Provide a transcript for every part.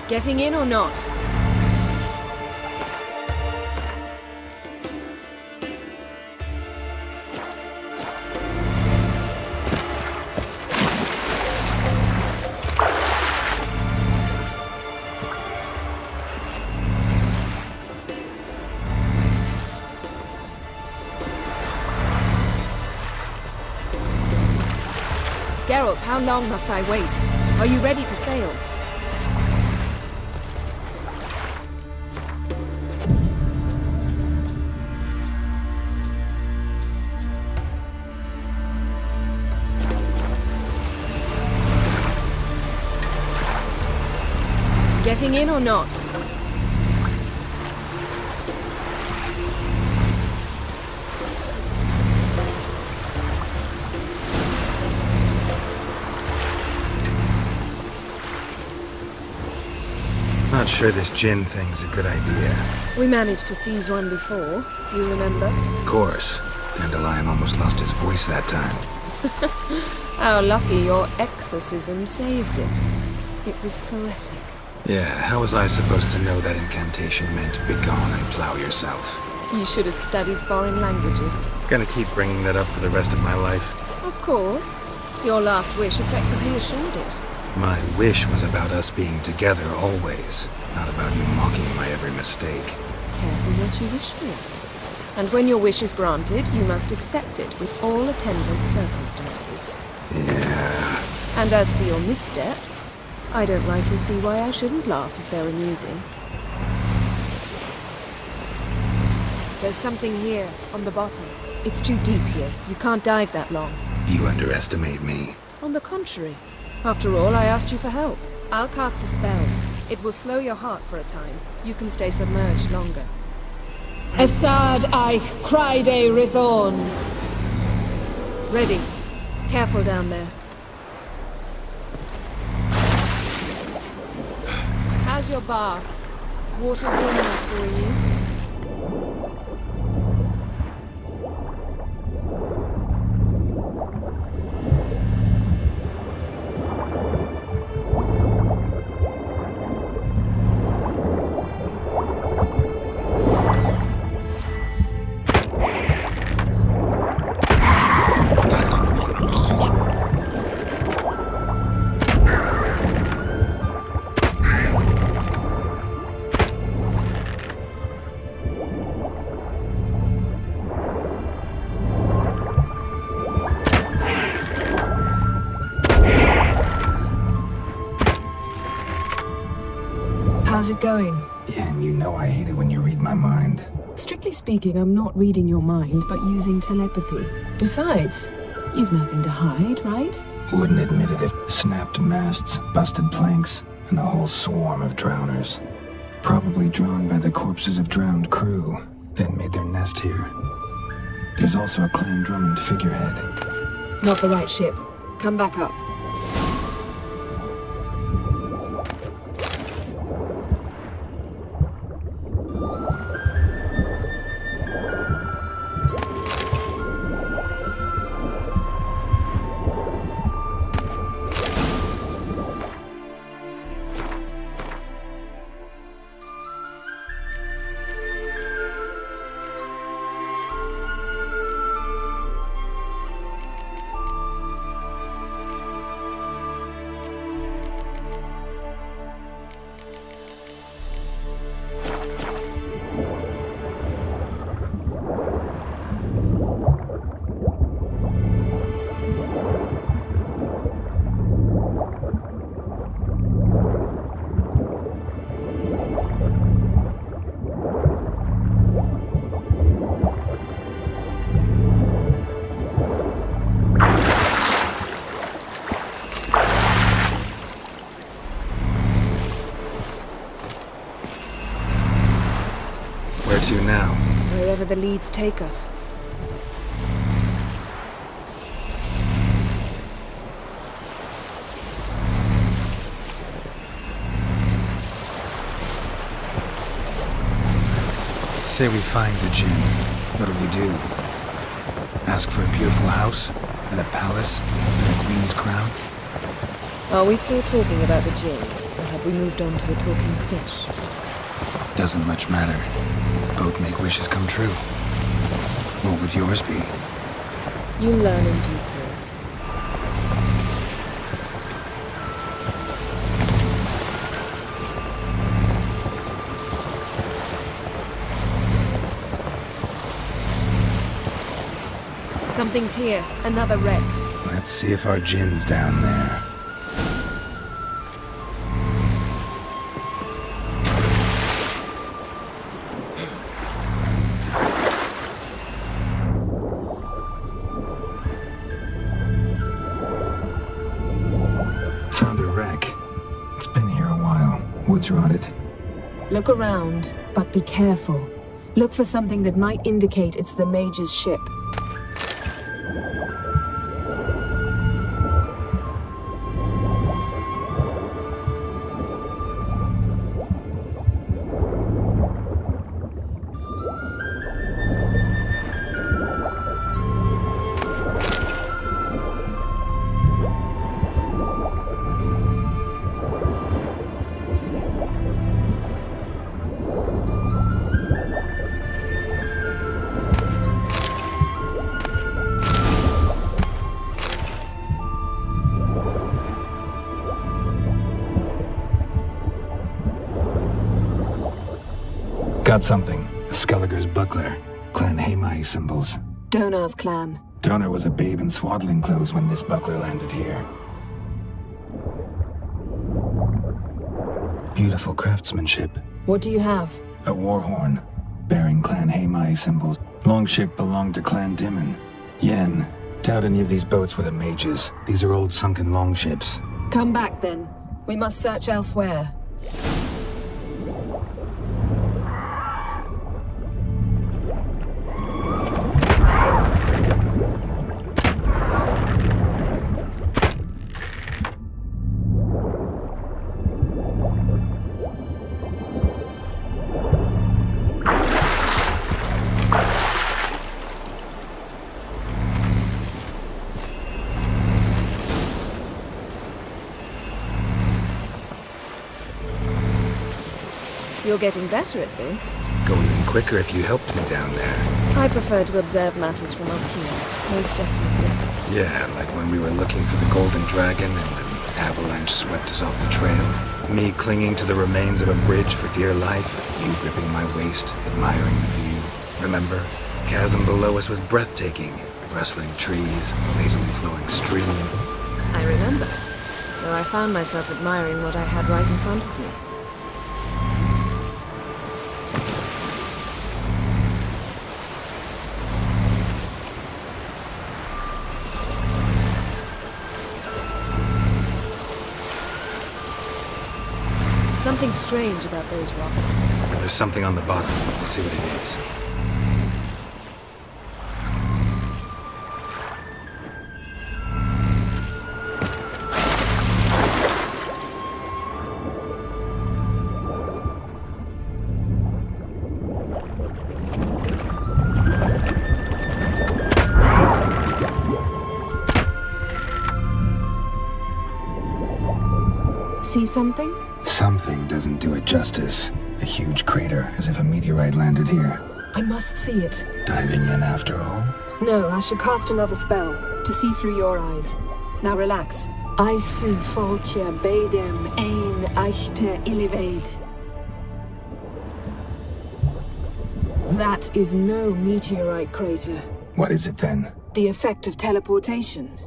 Getting in or not? Geralt, how long must I wait? Are you ready to sail? Getting in or not? Not sure this gin thing's a good idea. We managed to seize one before. Do you remember? Of course. Dandelion almost lost his voice that time. How lucky your exorcism saved it. It was poetic. Yeah, how was I supposed to know that incantation meant begone and plow yourself? You should have studied foreign languages. Gonna keep bringing that up for the rest of my life. Of course. Your last wish effectively assured it. My wish was about us being together always, not about you mocking my every mistake. Careful what you wish for. And when your wish is granted, you must accept it with all attendant circumstances. Yeah. And as for your missteps, I don't rightly see why I shouldn't laugh if they're amusing. There's something here, on the bottom. It's too deep here. You can't dive that long. You underestimate me. On the contrary. After all, I asked you for help. I'll cast a spell. It will slow your heart for a time. You can stay submerged longer. Esad I Cryde Rithorn. Ready. Careful down there. How's your bath? Water warm enough for you? How's it going? Yeah, and you know I hate it when you read my mind. Strictly speaking, I'm not reading your mind, but using telepathy. Besides, you've nothing to hide, right? Wouldn't admit it if snapped masts, busted planks, and a whole swarm of drowners. Probably drawn by the corpses of drowned crew, then made their nest here. There's also a Clan Drummond figurehead. Not the right ship. Come back up. Where to now? Wherever the leads take us. Say we find the gin. What do we do? Ask for a beautiful house? And a palace? And a queen's crown? Are we still talking about the gin? Or have have we moved on to a talking fish? Doesn't much matter. Both make wishes come true. What would yours be? You learn in due course. Something's here. Another wreck. Let's see if our gin's down there. Found a wreck. It's been here a while. Wood's rotted. Look around, but be careful. Look for something that might indicate it's the Mage's ship. Got something. A Skelliger's buckler. Clan Hamai symbols. Donar's clan. Donar was a babe in swaddling clothes when this buckler landed here. Beautiful craftsmanship. What do you have? A war horn, bearing Clan Hamai symbols. Longship belonged to Clan Dimon. Yen. Doubt any of these boats were the mages. These are old sunken longships. Come back then. We must search elsewhere. You're getting better at this. Go even quicker if you helped me down there. I prefer to observe matters from up here, most definitely. Yeah, like when we were looking for the Golden Dragon and an avalanche swept us off the trail. Me clinging to the remains of a bridge for dear life. You gripping my waist, admiring the view. Remember? Chasm below us was breathtaking. Rustling trees, a lazily flowing stream. I remember, though I found myself admiring what I had right in front of me. Something strange about those rocks. But there's something on the bottom. We'll see what it is. See something? Something doesn't do it justice. A huge crater, as if a meteorite landed here. I must see it. Diving in after all? No, I should cast another spell, to see through your eyes. Now relax. I su foltje bedem ein echte illiveid. That is no meteorite crater. What is it then? The effect of teleportation.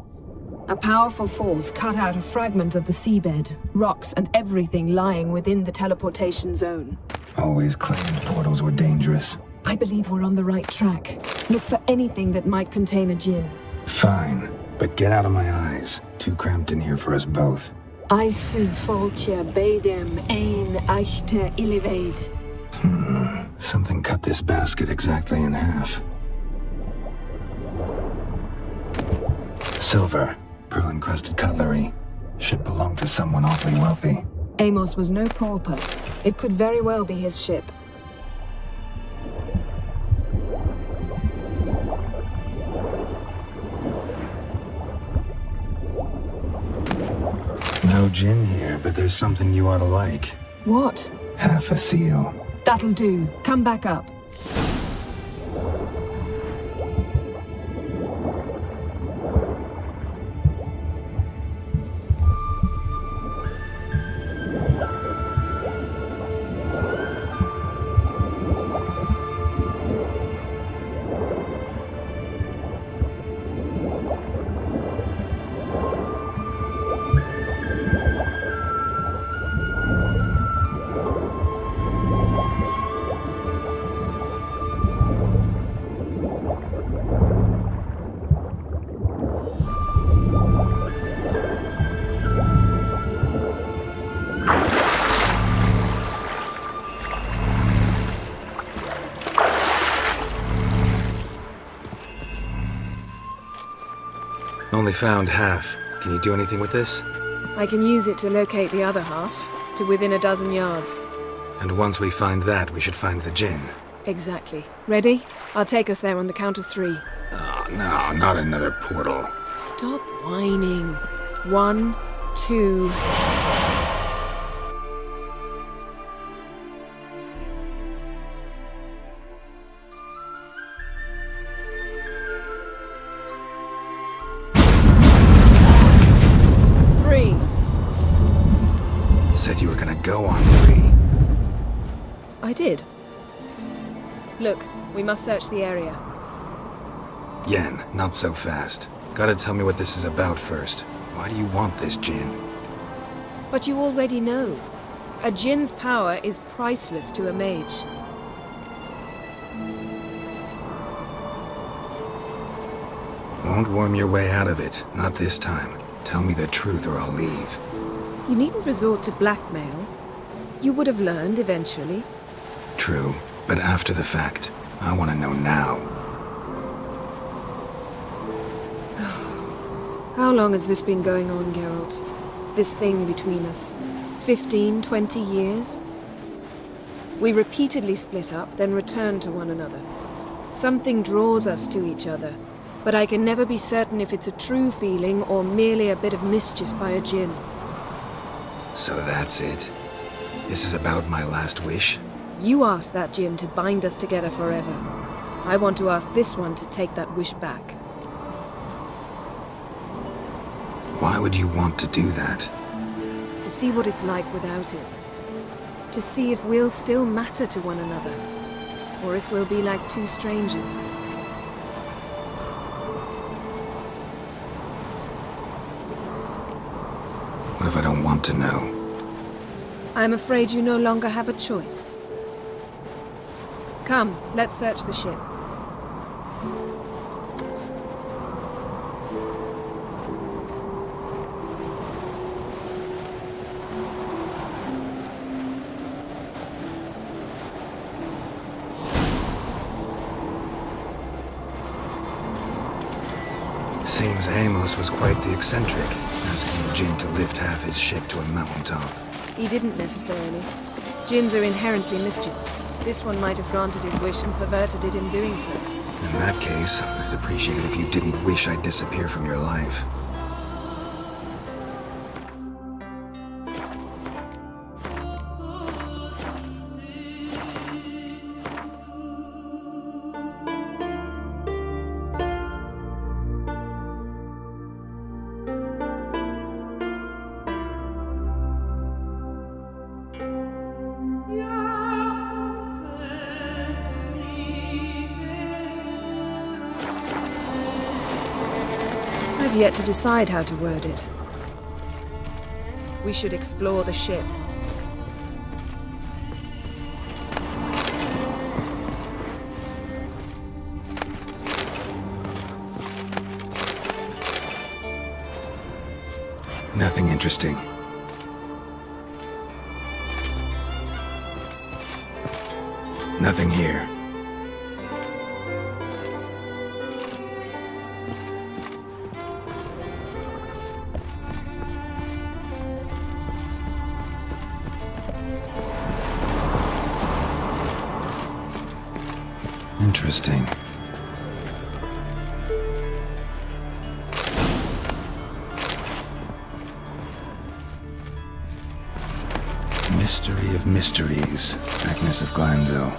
A powerful force cut out a fragment of the seabed, rocks and everything lying within the teleportation zone. Always claimed portals were dangerous. I believe we're on the right track. Look for anything that might contain a djinn. Fine, but get out of my eyes. Too cramped in here for us both. I su foltje bedem ein echte illiveid. Something cut this basket exactly in half. Silver. Pearl-encrusted cutlery. Ship belonged to someone awfully wealthy. Amos was no pauper. It could very well be his ship. No no gin here, but there's something you ought to like. What? Half a seal. That'll do. Come back up. Only found half. Can you do anything with this? I can use it to locate the other half, to within a dozen yards. And once we find that, we should find the gin. Exactly. Ready? I'll take us there on the count of 3. Oh, no, not another portal. Stop whining. 1, 2... Said you were gonna go on 3. I did. Look, we must search the area. Yen, not so fast. Gotta tell me what this is about first. Why do you want this gin? But you already know. A djinn's power is priceless to a mage. Won't worm your way out of it. Not this time. Tell me the truth or I'll leave. You needn't resort to blackmail. You would have learned eventually. True, but after the fact. I want to know now. How long has this been going on, Geralt? This thing between us? 15, 20 years? We repeatedly split up, then returned to one another. Something draws us to each other, but I can never be certain if it's a true feeling or merely a bit of mischief by a djinn. So that's it? This is about my last wish? You asked that djinn to bind us together forever. I want to ask this one to take that wish back. Why would you want to do that? To see what it's like without it. To see if we'll still matter to one another. Or if we'll be like two strangers. What if I don't want to know? I'm afraid you no longer have a choice. Come, let's search the ship. Seems Amos was quite the eccentric, asking the djinn to lift half his ship to a mountaintop. He didn't necessarily. Djinns are inherently mischievous. This one might have granted his wish and perverted it in doing so. In that case, I'd appreciate it if you didn't wish I'd disappear from your life. I've yet to decide how to word it. We should explore the ship. Nothing interesting. Nothing here. Interesting. Mystery of mysteries, Agnes of Glanville.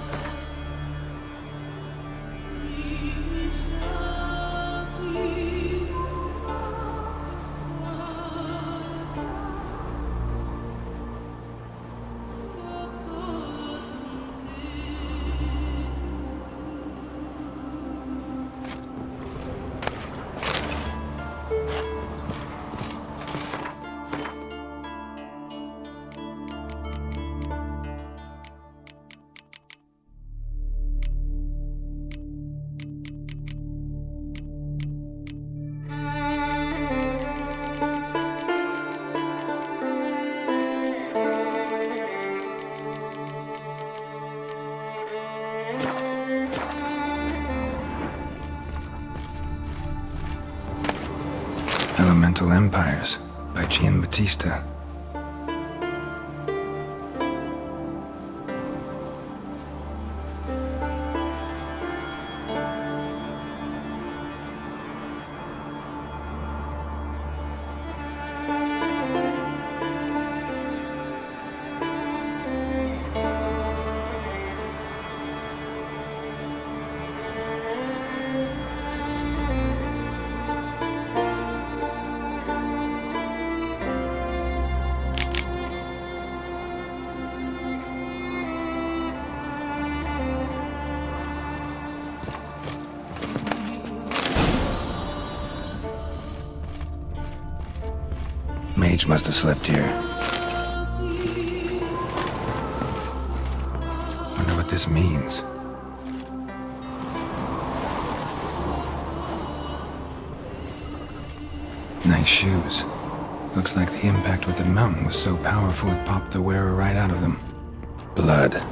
Elemental Empires by Giambattista. Mage must have slept here. Wonder what this means. Nice shoes. Looks like the impact with the mountain was so powerful it popped the wearer right out of them. Blood.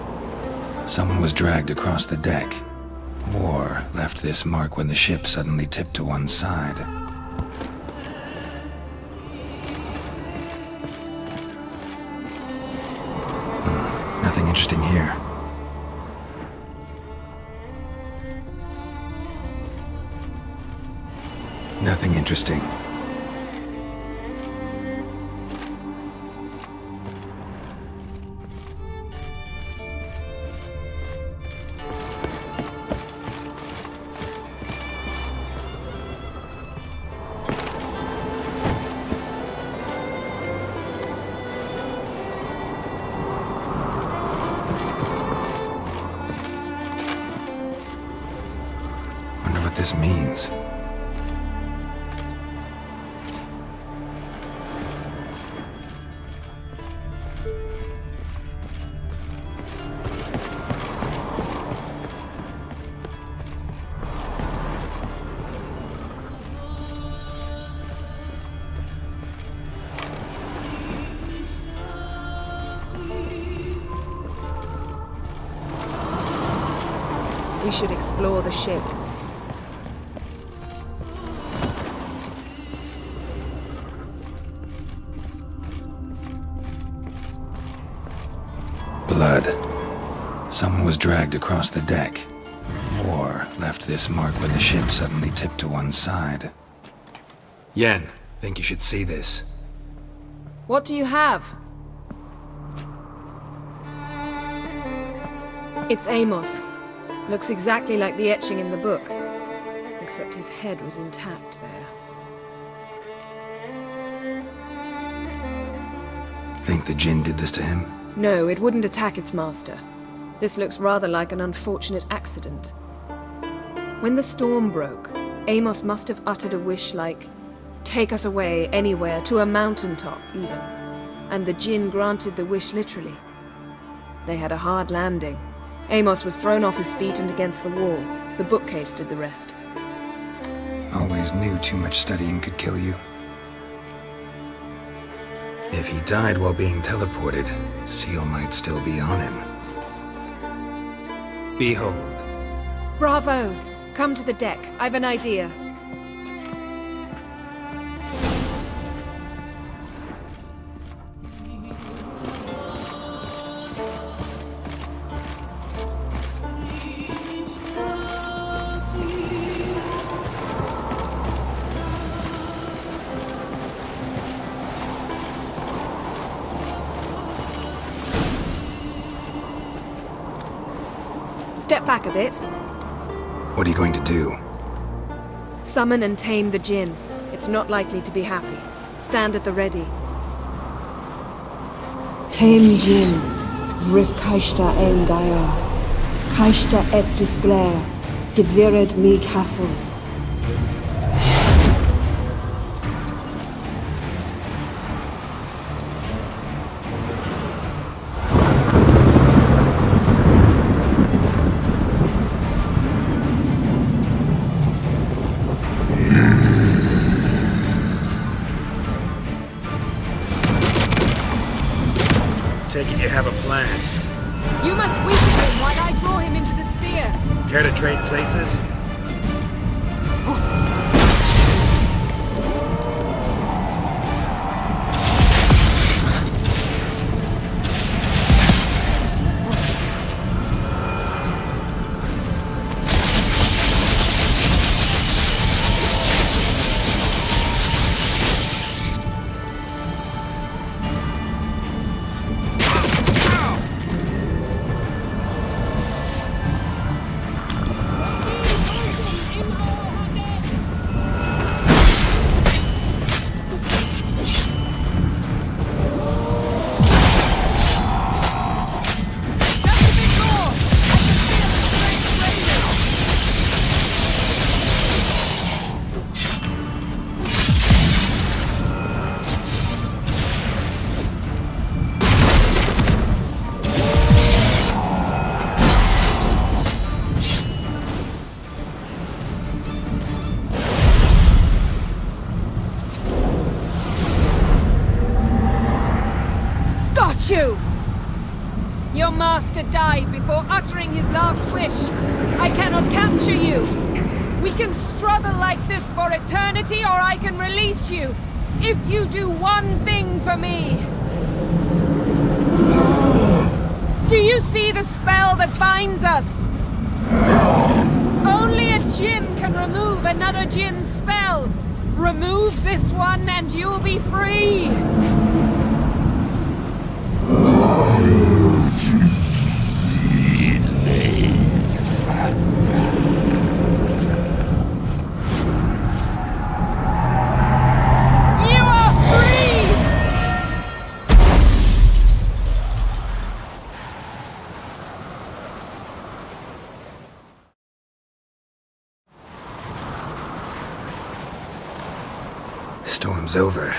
Someone was dragged across the deck. Or left this mark when the ship suddenly tipped to one side. Nothing interesting here. Nothing interesting. This means. We should explore the ship. Blood. Someone was dragged across the deck. Or left this mark when the ship suddenly tipped to one side. Yen, think you should see this. What do you have? It's Amos. Looks exactly like the etching in the book. Except his head was intact there. Think the djinn did this to him? No, it wouldn't attack its master. This looks rather like an unfortunate accident. When the storm broke, Amos must have uttered a wish like, "Take us away, anywhere, to a mountaintop, even." And the djinn granted the wish literally. They had a hard landing. Amos was thrown off his feet and against the wall. The bookcase did the rest. Always knew too much studying could kill you. If he died while being teleported, Seal might still be on him. Behold. Bravo! Come to the deck. I've an idea. Step back a bit. What are you going to do? Summon and tame the Jinn. It's not likely to be happy. Stand at the ready. Tame Jinn, rif kaishta en daya, kaishta et disglare, gevired me castle. Take it you have a plan. You must weaken him while I draw him into the sphere. Care to trade places? You! Your master died before uttering his last wish. I cannot capture you. We can struggle like this for eternity, or I can release you. If you do one thing for me. Do you see the spell that binds us? Only a Jinn can remove another Jinn's spell. Remove this one and you'll be free. Storm's over.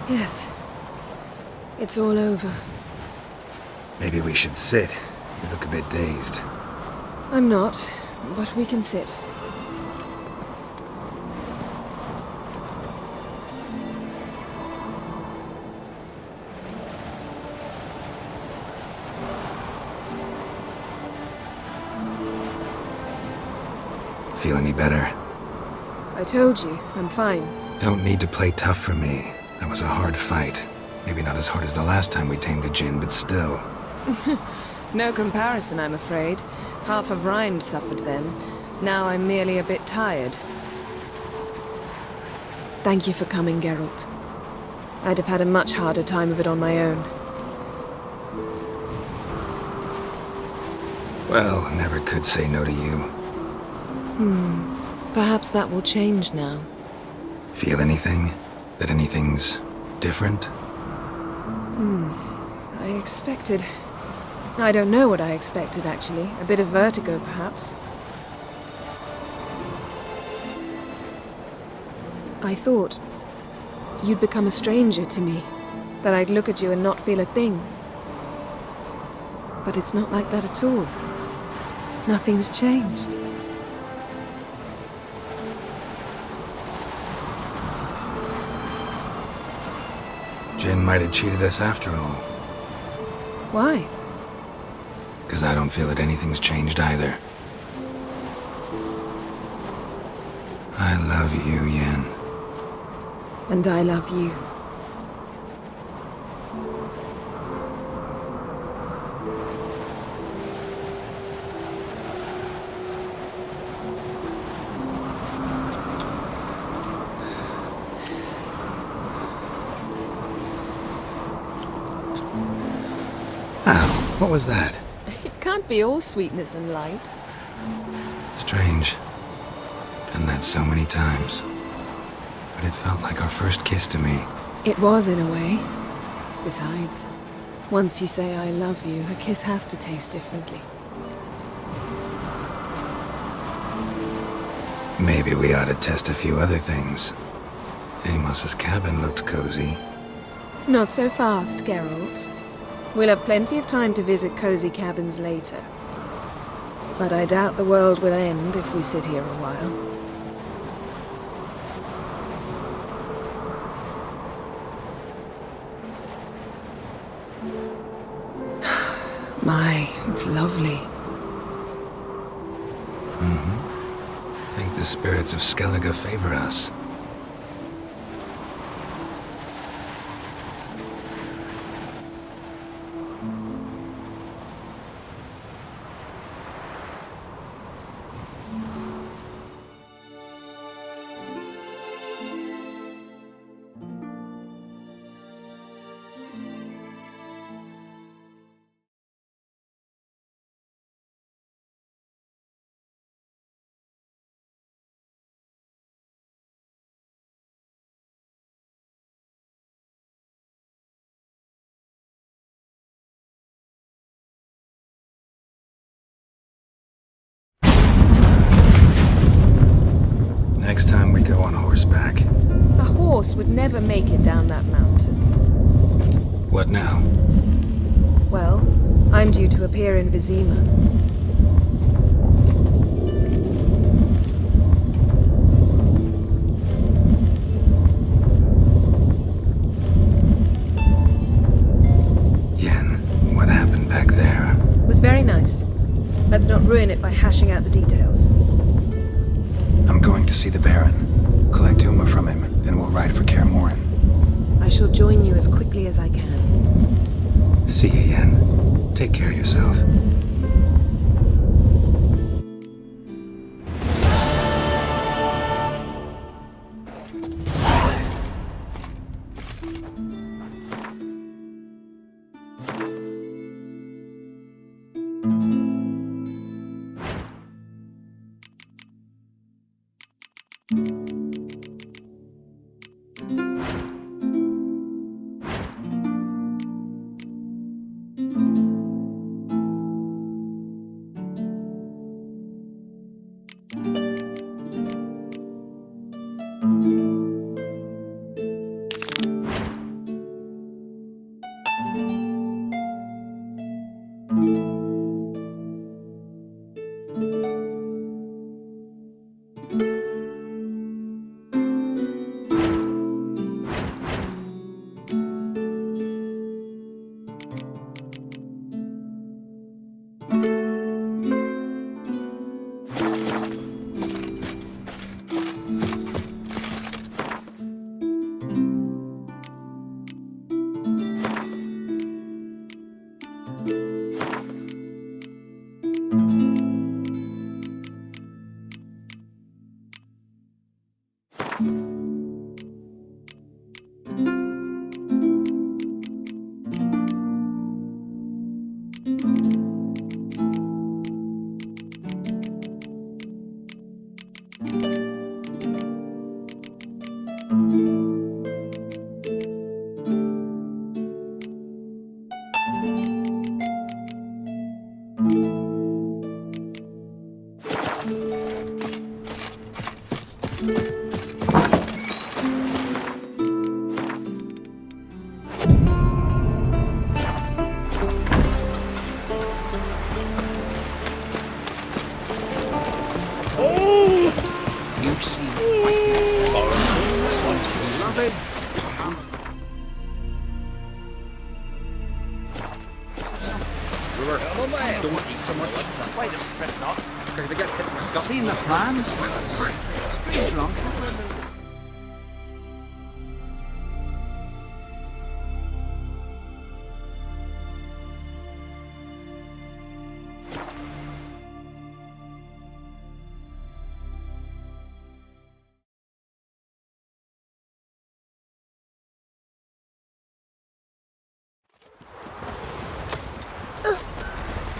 Yes. It's all over. Maybe we should sit. You look a bit dazed. I'm not, but we can sit. Feel any better? I told you, I'm fine. Don't need to play tough for me. That was a hard fight. Maybe not as hard as the last time we tamed a Jinn, but still. No comparison, I'm afraid. Half of Rind suffered then. Now I'm merely a bit tired. Thank you for coming, Geralt. I'd have had a much harder time of it on my own. Well, I never could say no to you. Perhaps that will change now. Feel anything? That anything's different? I expected... I don't know what I expected, actually. A bit of vertigo, perhaps. I thought you'd become a stranger to me. That I'd look at you and not feel a thing. But it's not like that at all. Nothing's changed. Jinn might have cheated us after all. Why? Because I don't feel that anything's changed either. I love you, Yen. And I love you. Ow, what was that? It can't be all sweetness and light. Strange. Done that so many times. But it felt like our first kiss to me. It was, in a way. Besides, once you say I love you, a kiss has to taste differently. Maybe we ought to test a few other things. Amos's cabin looked cozy. Not so fast, Geralt. We'll have plenty of time to visit cozy cabins later. But I doubt the world will end if we sit here a while. My, it's lovely. I think the spirits of Skellige favor us. Next time we go on horseback. A horse would never make it down that mountain. What now? Well, I'm due to appear in Vizima. Yen, what happened back there? It was very nice. Let's not ruin it by hashing out the details. I'm going to see the Baron. Collect Uma from him, then we'll ride for Kaer Morhen. I shall join you as quickly as I can. See you, Yen. Take care of yourself.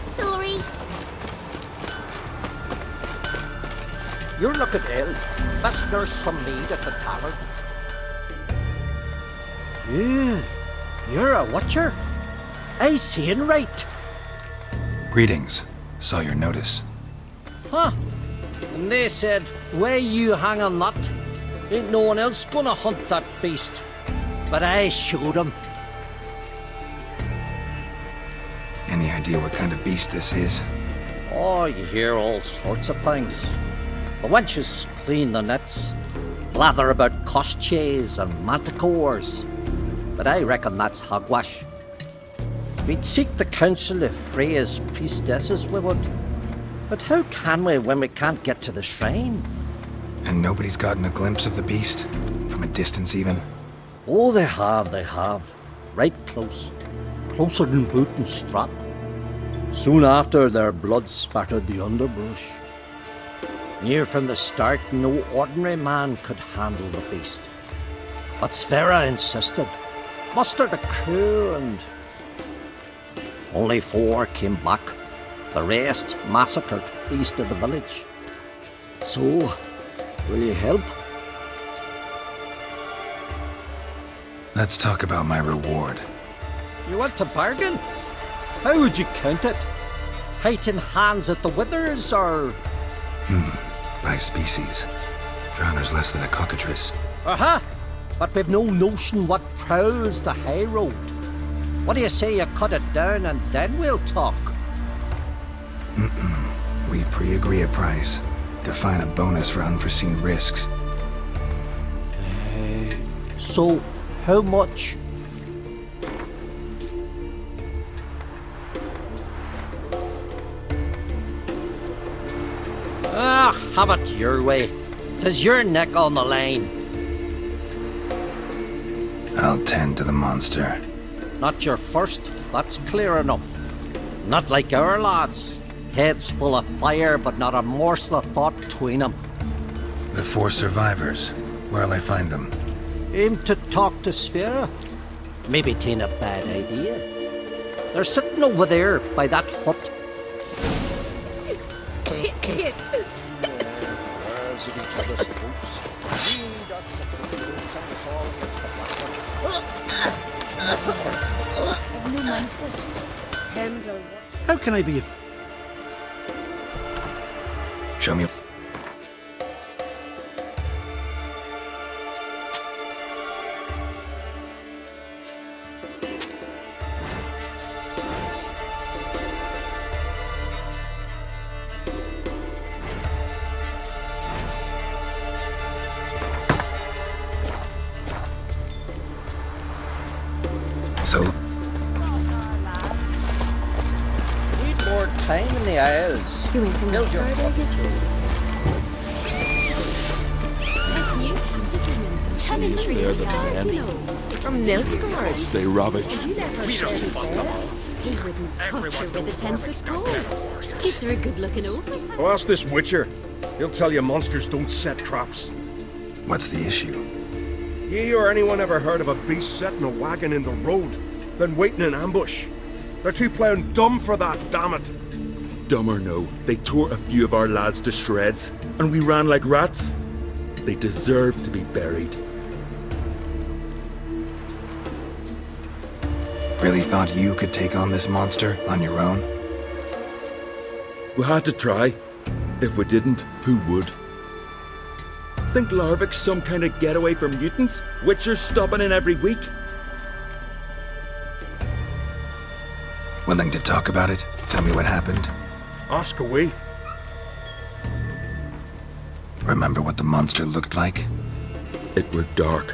Sorry. you're looking ill. Let's nurse some mead at the tavern. You're a watcher? I seeing right. Greetings. Saw your notice. Huh. And they said, where you hang on that? Ain't no one else gonna hunt that beast. But I showed him. Any idea what kind of beast this is? Oh, you hear all sorts of things. The wenches clean the nets, blather about costiers and manticores. But I reckon that's hogwash. We'd seek the counsel of Freya's priestesses, we would. But how can we when we can't get to the shrine? And nobody's gotten a glimpse of the beast? From a distance even? Oh, they have. Right close. Closer than boot and strap. Soon after, their blood spattered the underbrush. Near from the start, no ordinary man could handle the beast. But Sfera insisted. Mustered a crew and... Only 4 came back. The rest massacred east of the village. So, will you help? Let's talk about my reward. You want to bargain? How would you count it? Height in hands at the withers, or...? By species. Drowner's less than a cockatrice. Aha! But we've no notion what prowls the high road. What do you say you cut it down and then we'll talk? We pre-agree a price. Define a bonus for unforeseen risks. So, how much? Have it your way. 'Tis your neck on the line. I'll tend to the monster. Not your first, that's clear enough. Not like our lads. Heads full of fire, but not a morsel of thought between them. The 4 survivors. Where'll I find them? Aim to talk to Sfera? Maybe 'tain't a bad idea. They're sitting over there by that hut. How can I be of... Show me. So, Need more time in the Isles. You ain't from Build your Northgard, I guess? Nice news. Penetrate They're the man. From Nilfgaard. They ravage. You let her share his bed. He wouldn't touch her with a 10-foot pole. Just gives her a good looking over. Oh, ask this Witcher. He'll tell you monsters don't set traps. what's the issue? Ye or anyone ever heard of a beast setting a wagon in the road, then waiting in ambush? They're too plowing dumb for that, damn it. Dumb or no, they tore a few of our lads to shreds, and we ran like rats. They deserve to be buried. Really thought you could take on this monster on your own? We had to try. If we didn't, who would? Think Larvik's some kind of getaway for mutants? Witchers stopping in every week? Willing to talk about it? Tell me what happened. Ask away. Remember what the monster looked like? It were dark.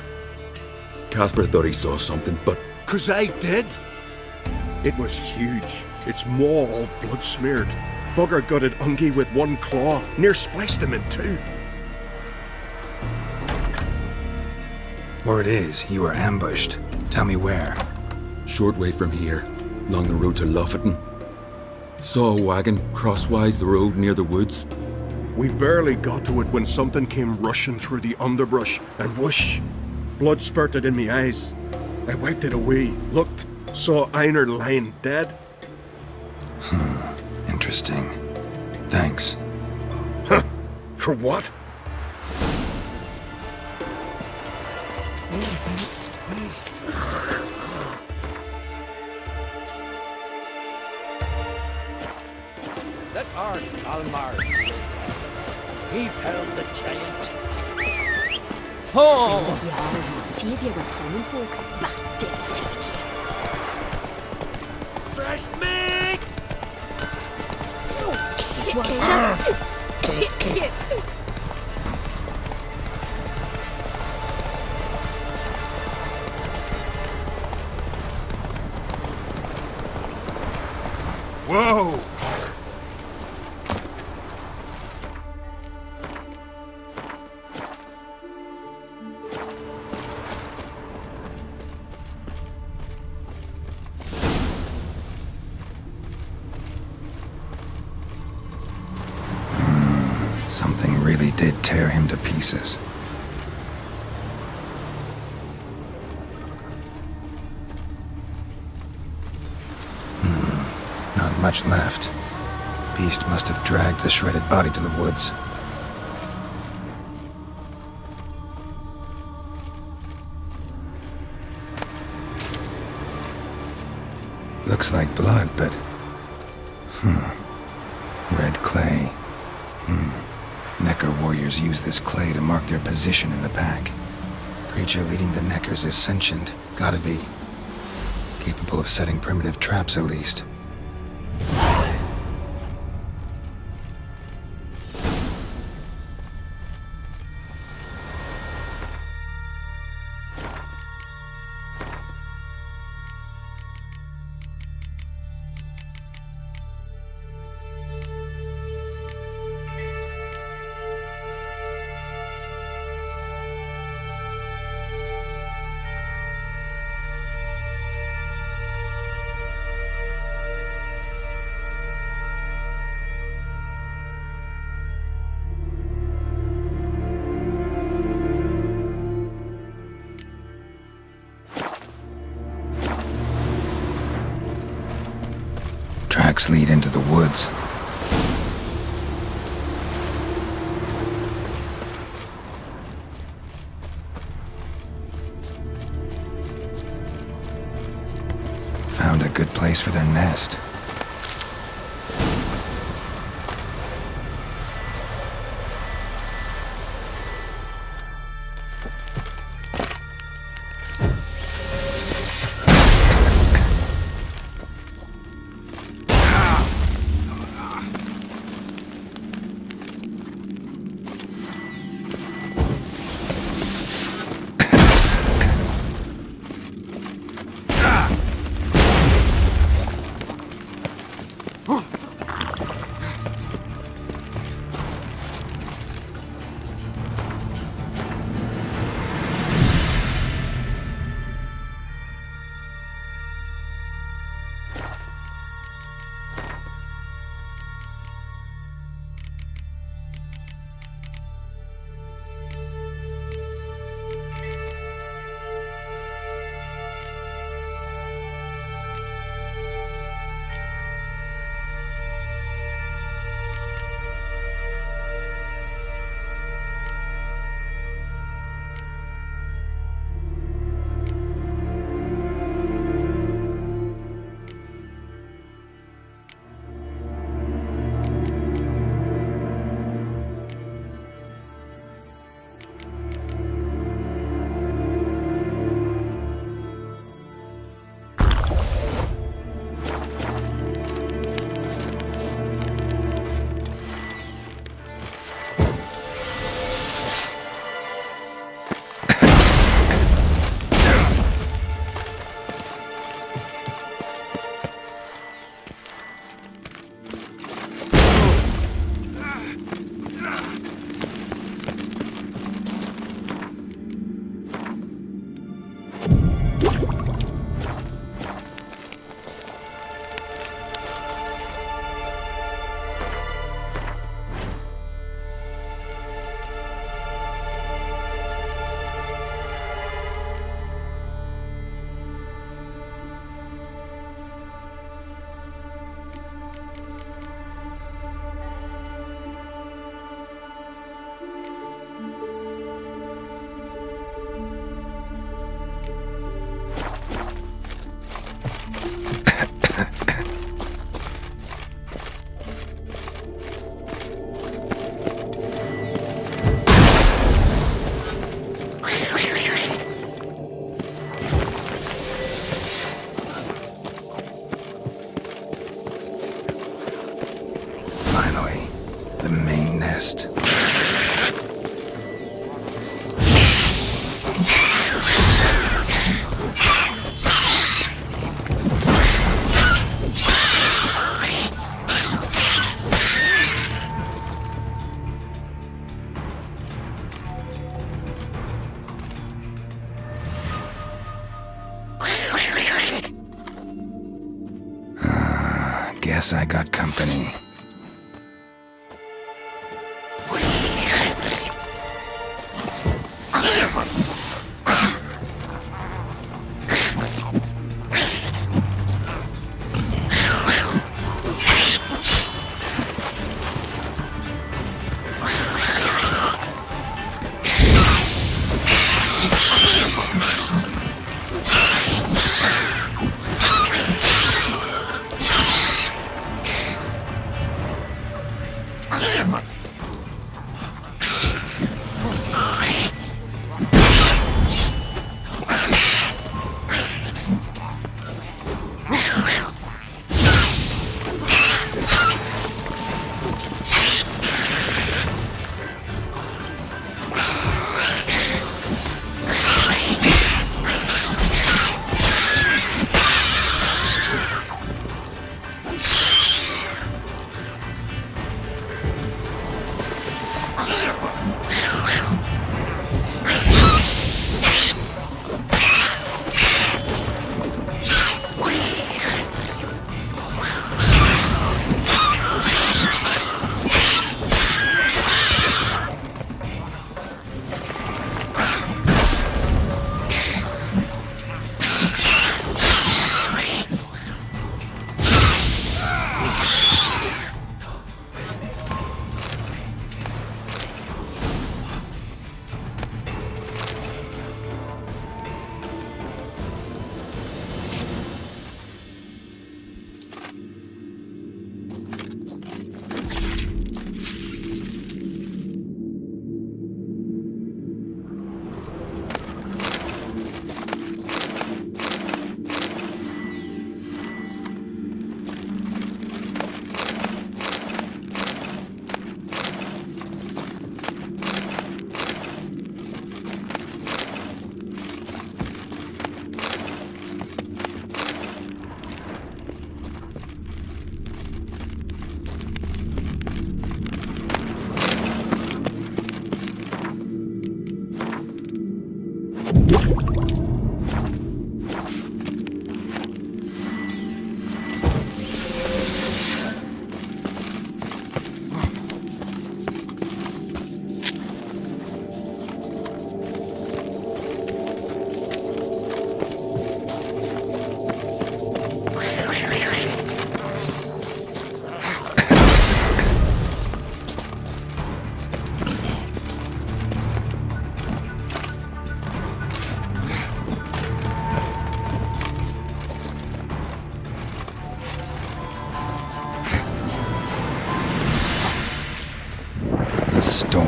Casper thought he saw something, but 'Cause I did. It was huge. Its maw all blood smeared. Bugger gutted Ungi with one claw, near spliced him in two. Word is, you were ambushed. Tell me where. short way from here, along the road to Lofferton. Saw a wagon crosswise the road near the woods. We barely got to it when something came rushing through the underbrush, and whoosh! Blood spurted in me eyes. I wiped it away, looked, saw Einar lying dead. Interesting. Thanks. For what? Let our Almar he felled the giant. Friend of yours, see if you were common folk. That didn't take you. Fresh meat! Whoa! Something really did tear him to pieces. Not much left. Beast must have dragged the shredded body to the woods. Looks like blood, but... Red clay. Necker warriors use this clay to mark their position in the pack. Creature leading the Neckers is sentient. Gotta be. Capable of setting primitive traps, at least. Tracks lead into the woods. Found a good place for their nest. nest. Guess I got company. A storm,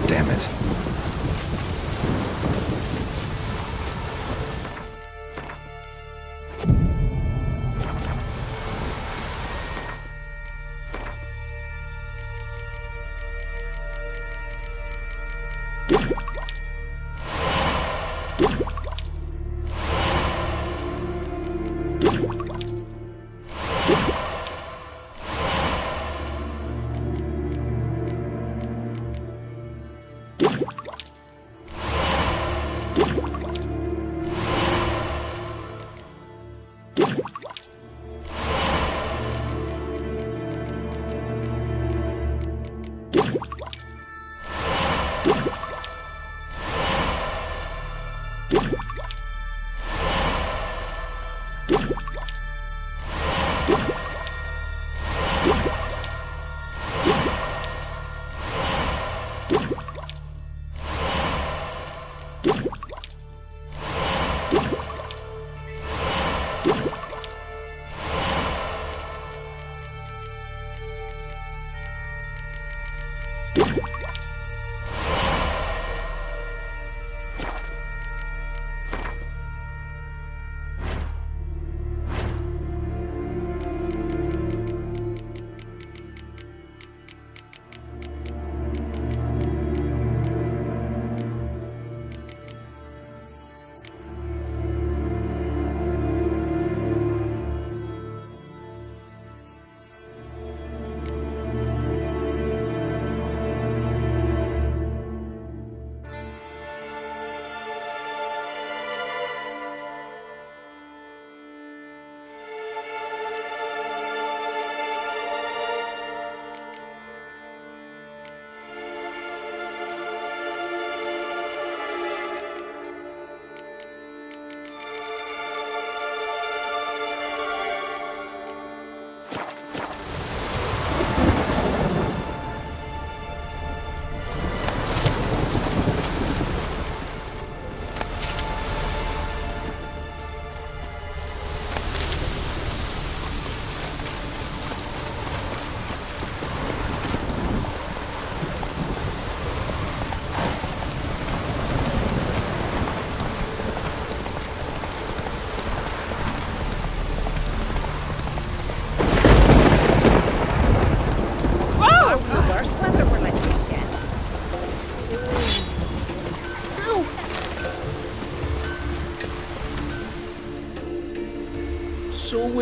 damn it.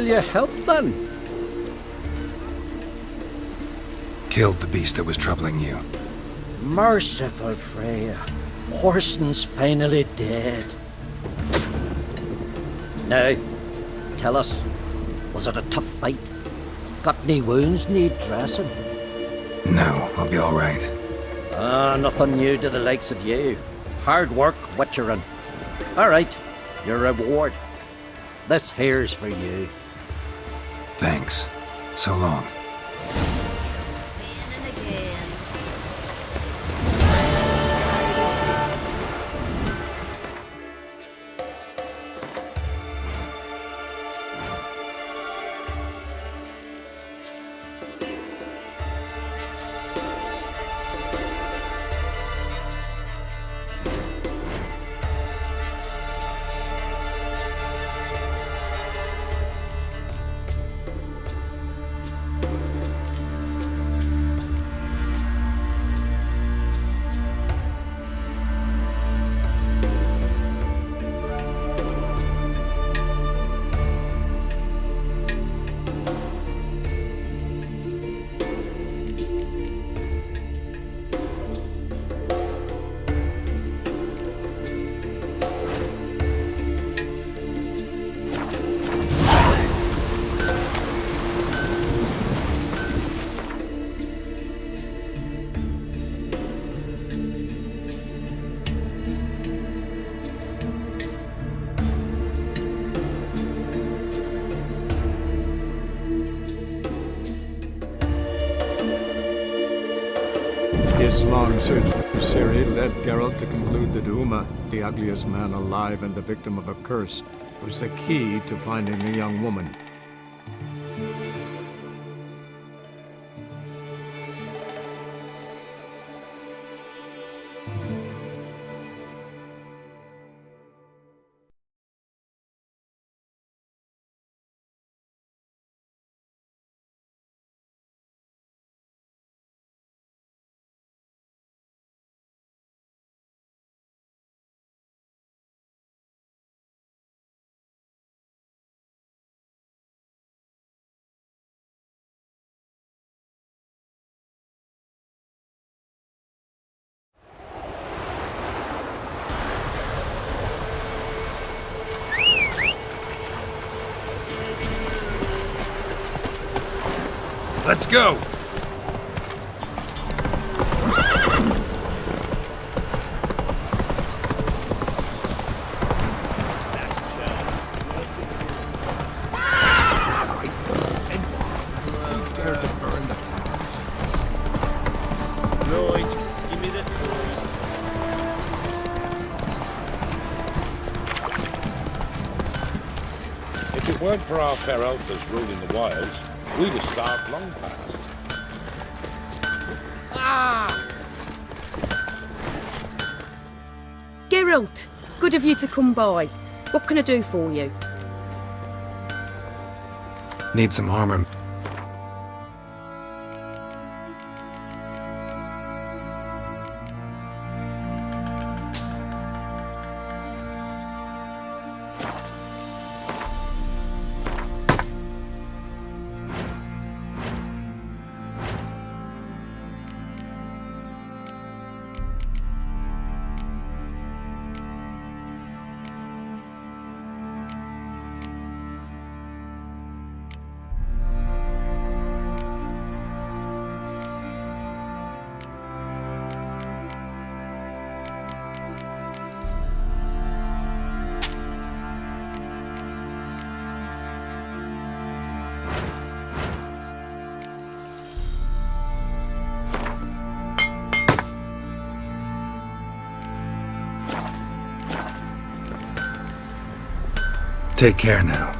you help then? Killed the beast that was troubling you. Merciful Freya. Horson's finally dead. Now, tell us, was it a tough fight? Got any wounds need dressing? No, I'll be all right. Nothing new to the likes of you. Hard work, witcherin'. All right, your reward. This here's for you. Thanks. So long. Again and again. His long search for Ciri led Geralt to conclude that Uma, the ugliest man alive and the victim of a curse, was the key to finding the young woman. Let's go! If it weren't for our fair elders ruling the wilds, we'd have starved long past. Geralt, good of you to come by. What can I do for you? Need some armor. Take care now.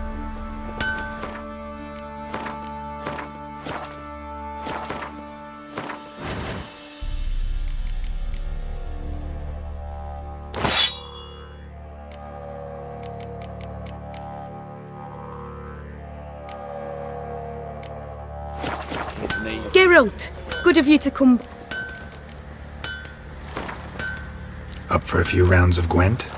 Geralt, good of you to come. Up for a few rounds of Gwent?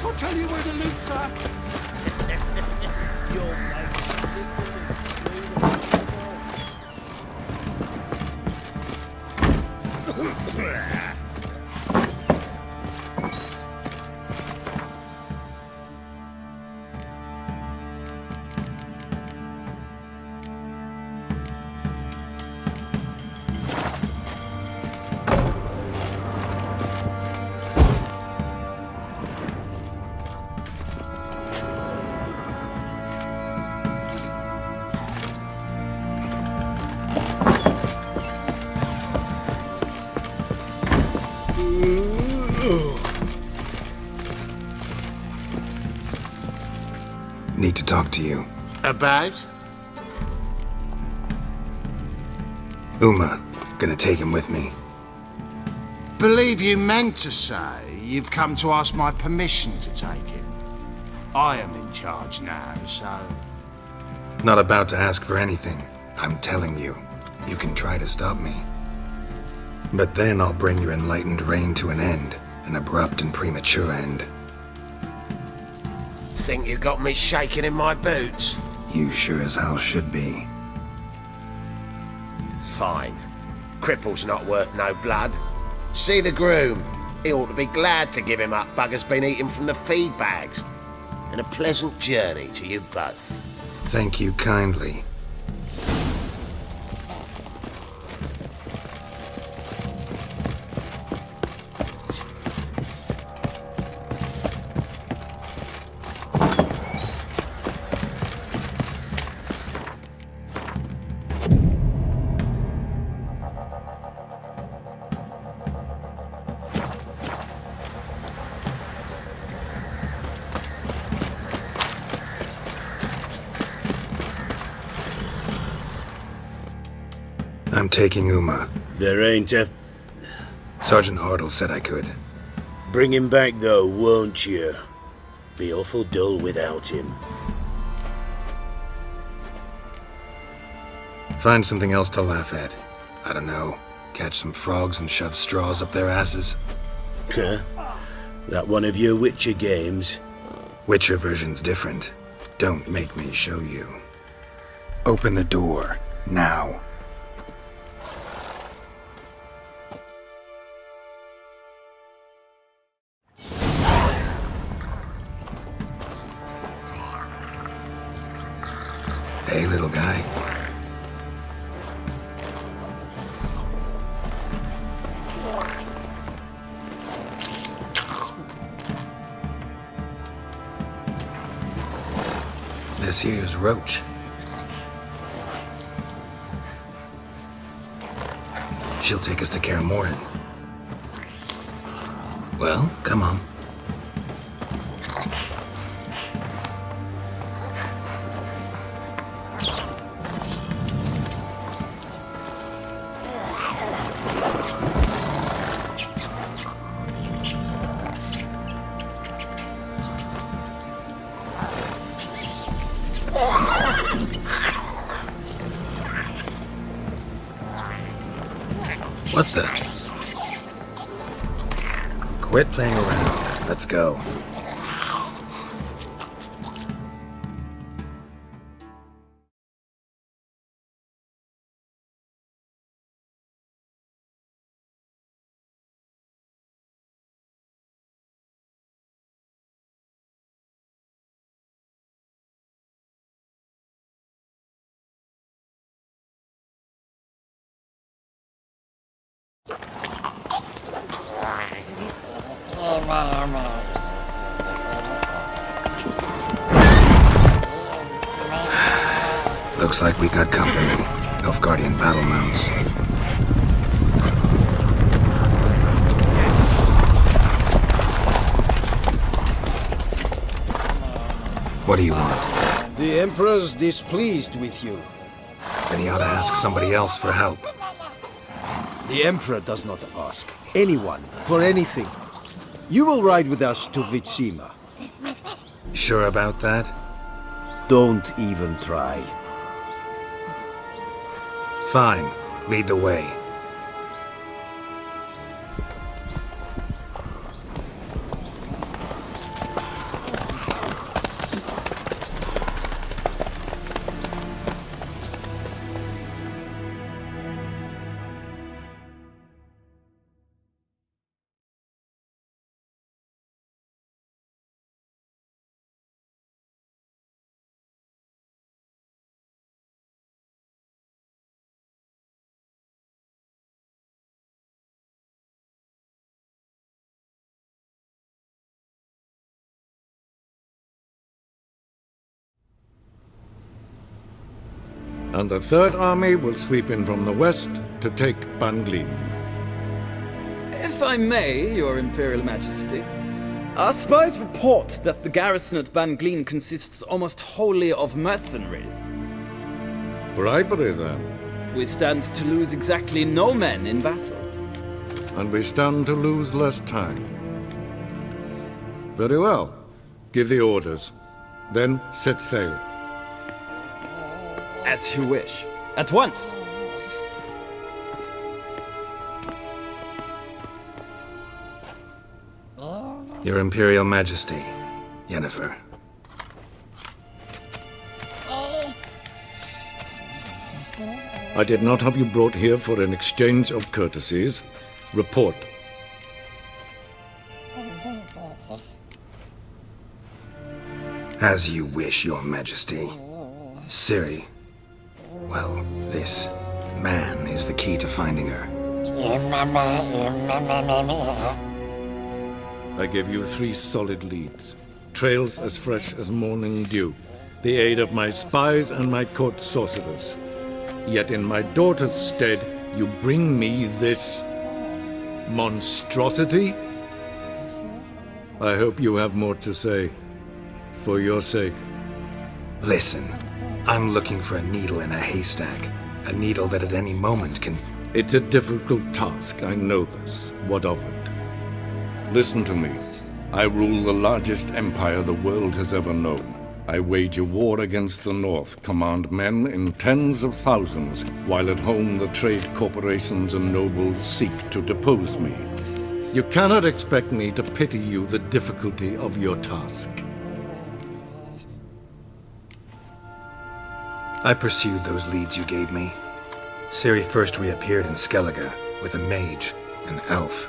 I'll tell you where the loot's at. Need to talk to you. About? Uma. Gonna take him with me. Believe you meant to say you've come to ask my permission to take him. I am in charge now, so... Not about to ask for anything. I'm telling you. You can try to stop me. But then I'll bring your enlightened reign to an end. An abrupt and premature end. Think you got me shaking in my boots? You sure as hell should be. Fine. Cripple's not worth no blood. See the groom. He ought to be glad to give him up. Bugger's been eating from the feed bags. And a pleasant journey to you both. Thank you kindly. I'm taking Uma. There ain't a... Sergeant Hartle said I could. Bring him back though, won't you? Be awful dull without him. Find something else to laugh at. I don't know. Catch some frogs and shove straws up their asses. Huh? That one of your Witcher games? Witcher version's different. Don't make me show you. Open the door, now. Hey, little guy. This here's Roach. She'll take us to Kaer Morhen. Well, come on. What the? Quit playing around. Let's go. Looks like we got company. Nilfgaardian battle mounts. What do you want? The Emperor's displeased with you. Then he ought to ask somebody else for help. The Emperor does not ask anyone for anything. You will ride with us to Vitsima. Sure about that? Don't even try. Fine. Lead the way. And the Third Army will sweep in from the west to take Banglin. If I may, Your Imperial Majesty, our spies report that the garrison at Banglin consists almost wholly of mercenaries. Bribery, then. We stand to lose exactly no men in battle. And we stand to lose less time. Very well. Give the orders. Then set sail. As you wish. At once! Your Imperial Majesty, Yennefer. I did not have you brought here for an exchange of courtesies. Report. As you wish, Your Majesty. Ciri. Well, this man is the key to finding her. I give you 3 solid leads. Trails as fresh as morning dew. The aid of my spies and my court sorcerers. Yet in my daughter's stead, you bring me this monstrosity? I hope you have more to say. For your sake. Listen, I'm looking for a needle in a haystack. A needle that at any moment can... It's a difficult task, I know this. What of it? Listen to me. I rule the largest empire the world has ever known. I wage a war against the North, command men in tens of thousands, while at home the trade corporations and nobles seek to depose me. You cannot expect me to pity you the difficulty of your task. I pursued those leads you gave me. Ciri first reappeared in Skellige with a mage, an elf.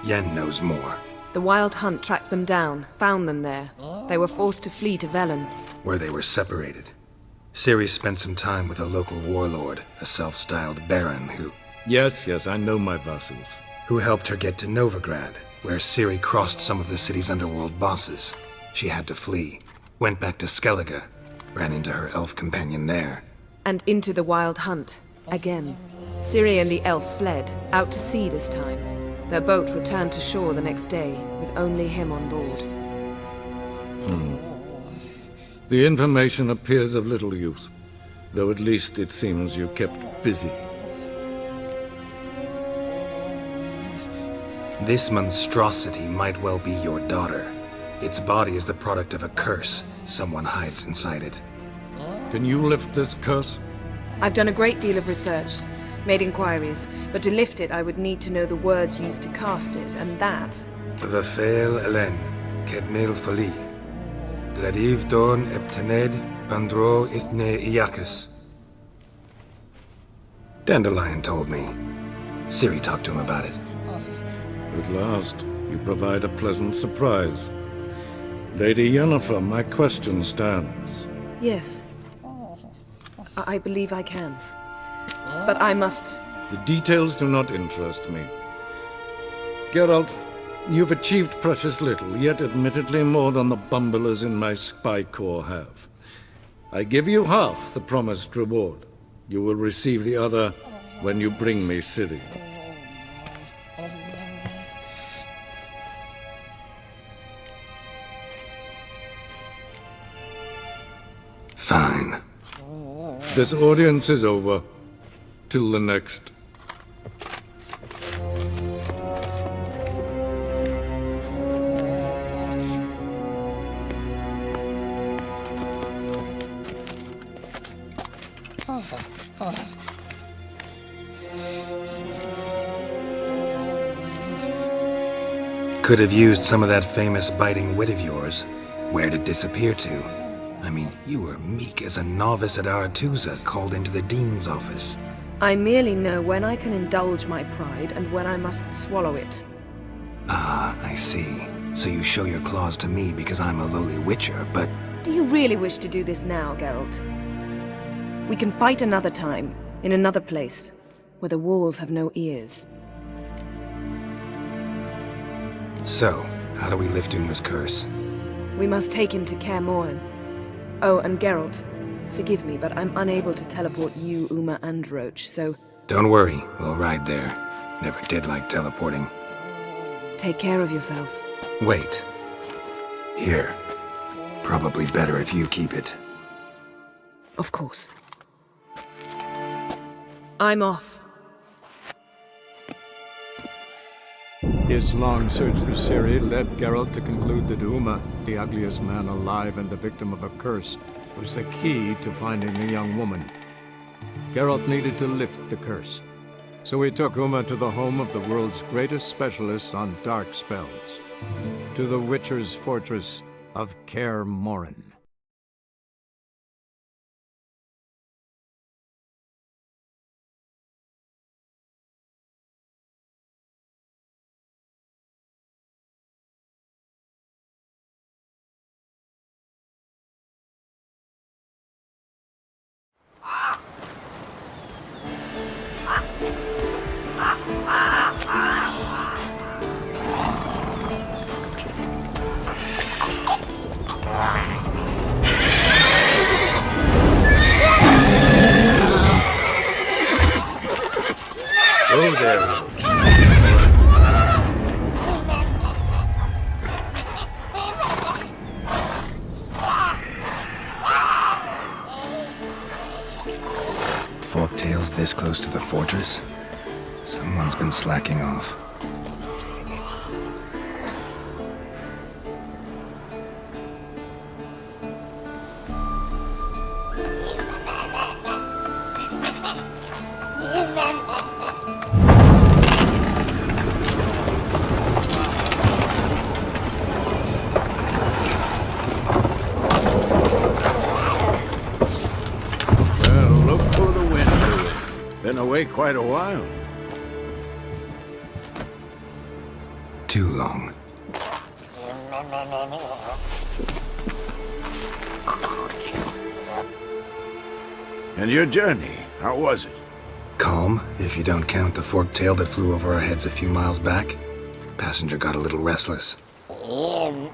Yen knows more. The Wild Hunt tracked them down, found them there. They were forced to flee to Velen, where they were separated. Ciri spent some time with a local warlord, a self-styled baron who... Yes, I know my vassals. Who helped her get to Novigrad, where Ciri crossed some of the city's underworld bosses. She had to flee, went back to Skellige, ran into her elf companion there. And into the Wild Hunt, again. Ciri and the elf fled, out to sea this time. Their boat returned to shore the next day, with only him on board. The information appears of little use, though at least it seems you kept busy. This monstrosity might well be your daughter. Its body is the product of a curse someone hides inside it. Can you lift this curse? I've done a great deal of research, made inquiries, but to lift it I would need to know the words used to cast it, and that... Vafel Elen, Kedmil Fali, Dladiv Dorn Eptened, Bandro Ithne Iakis. Dandelion told me. Ciri talked to him about it. At last, you provide a pleasant surprise. Lady Yennefer, my question stands. Yes. I believe I can. But I must... The details do not interest me. Geralt, You've achieved precious little, yet admittedly more than the bumblers in my spy corps have. I give you half the promised reward. You will receive the other when you bring me Ciri. Fine. This audience is over. Till the next. Could have used some of that famous biting wit of yours. Where'd it disappear to? I mean, you were meek as a novice at Aretusa called into the Dean's office. I merely know when I can indulge my pride and when I must swallow it. Ah, I see. So you show your claws to me because I'm a lowly witcher, but... Do you really wish to do this now, Geralt? We can fight another time, in another place, where the walls have no ears. So, how do we lift Uma's curse? We must take him to Kaer Morhen. Oh, and Geralt, forgive me, but I'm unable to teleport you, Uma, and Roach, so... Don't worry, we'll ride there. Never did like teleporting. Take care of yourself. Wait. Here. Probably better if you keep it. Of course. I'm off. His long search for Ciri led Geralt to conclude that Uma, the ugliest man alive and the victim of a curse, was the key to finding the young woman. Geralt needed to lift the curse, so he took Uma to the home of the world's greatest specialists on dark spells, to the Witcher's fortress of Kaer Morhen. Go there, Roach. Forktail's this close to the fortress? Someone's been slacking off. Been away quite a while. Too long. And your journey, how was it? Calm, if you don't count the forktail that flew over our heads a few miles back. Passenger got a little restless. What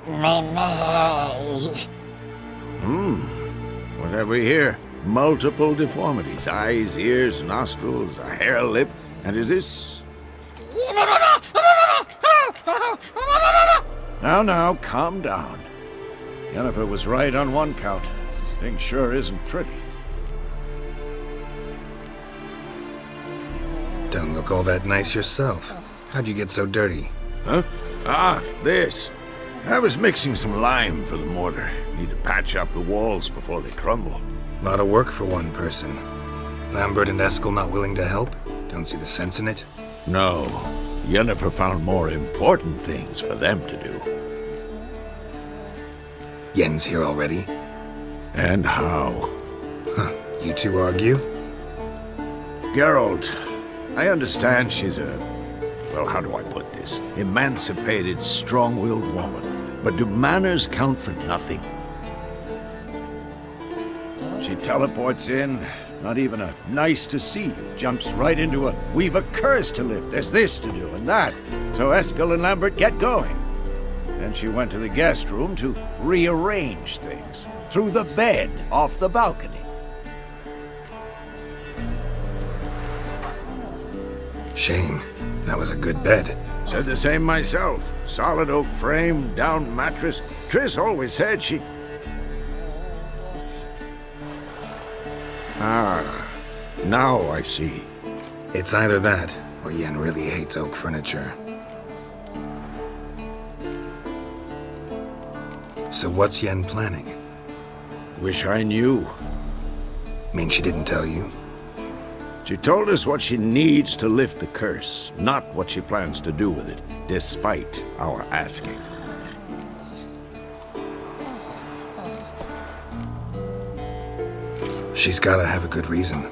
have we here? Multiple deformities. Eyes, ears, nostrils, a hair lip. And is this... Now, calm down. Yennefer was right on one count. Thing sure isn't pretty. Don't look all that nice yourself. How'd you get so dirty? Huh? Ah, this. I was mixing some lime for the mortar. Need to patch up the walls before they crumble. Lot of work for one person. Lambert and Eskel not willing to help? Don't see the sense in it? No. Yennefer found more important things for them to do. Yen's here already? And how? Huh. You two argue? Geralt, I understand she's a... well, how do I put this? Emancipated, strong-willed woman. But do manners count for nothing? She teleports in, Not even a nice to see you. Jumps right into a we've a curse to lift. There's this to do and that. So Eskel and Lambert get going. Then she went to the guest room to rearrange things. Threw the bed off the balcony. Shame. That was a good bed. Said the same myself. Solid oak frame, down mattress. Triss always said she... Ah, now I see. It's either that, or Yen really hates oak furniture. So what's Yen planning? Wish I knew. Mean she didn't tell you? She told us what she needs to lift the curse, not what she plans to do with it, despite our asking. She's gotta have a good reason.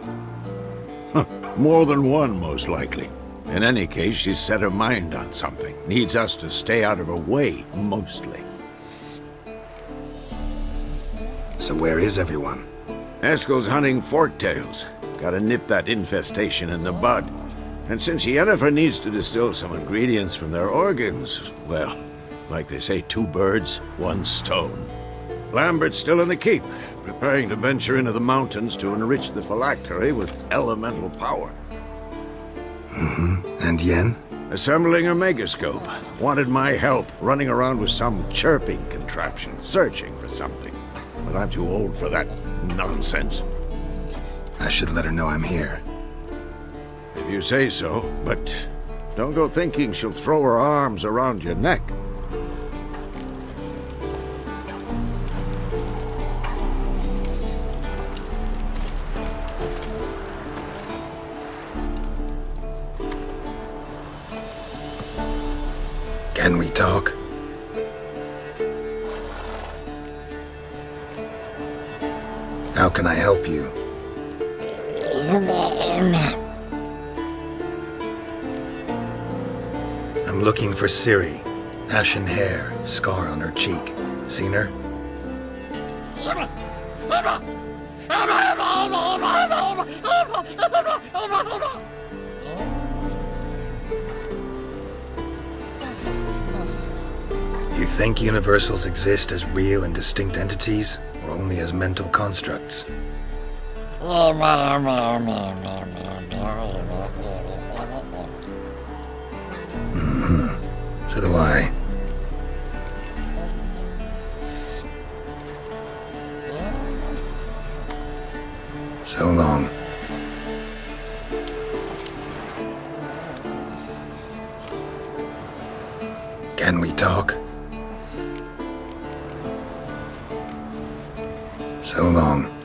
More than one, most likely. In any case, she's set her mind on something. Needs us to stay out of her way, mostly. So where is everyone? Eskel's hunting forktails. Gotta nip that infestation in the bud. And since Yennefer needs to distill some ingredients from their organs, well, like they say, 2 birds, 1 stone. Lambert's still in the keep, preparing to venture into the mountains to enrich the phylactery with elemental power. And Yen? Assembling her megascope. Wanted my help, running around with some chirping contraption, searching for something. But I'm too old for that nonsense. I should let her know I'm here. If you say so, but don't go thinking she'll throw her arms around your neck. Can we talk? How can I help you? I'm looking for Ciri. Ashen hair, scar on her cheek. Seen her? You think universals exist as real and distinct entities, or only as mental constructs? So do I. So long. Can we talk? So long.